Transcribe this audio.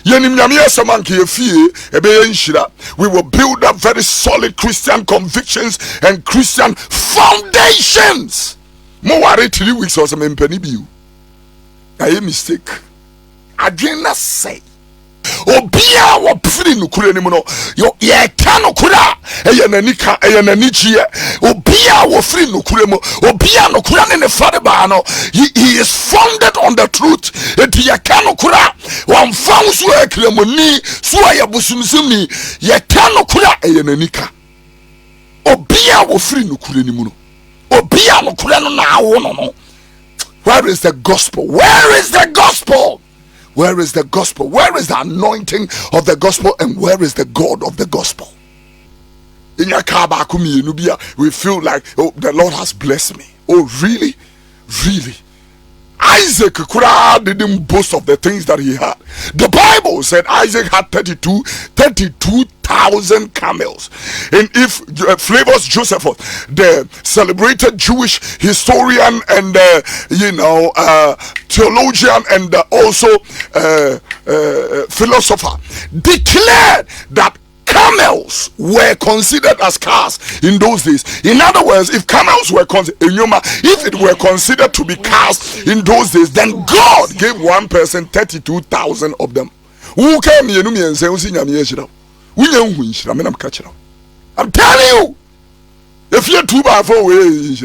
We will build up very solid Christian convictions and Christian foundations. More worry 3 weeks or some penny bill. I mistake. Adrena say. Obia wo pfiri nukure ni muno yo ye ka nukura eye nanika eye nanichie obia wo firi nukure mo obia nukura ne fade ba no he is founded on the truth eti ye ka nukura wan fan so ekremoni so ye busumsumni ye ka nukura eye nanika obia wo firi nukure ni muno obia nukura no na awo no. Where is the gospel? Where is the gospel? Where is the gospel? Where is the anointing of the gospel? And where is the God of the gospel? In your car back, we feel like, oh, the Lord has blessed me. Oh, really? Really? Isaac didn't boast of the things that he had. The Bible said Isaac had 32,000 camels. And if Flavors Josephus, the celebrated Jewish historian and theologian and also philosopher, declared that camels were considered as cars in those days. In other words, if camels were if it were considered to be cars in those days, then God gave one person 32,000 of them. Who came here and say, I'm telling you, if you're 2 by 4 ways,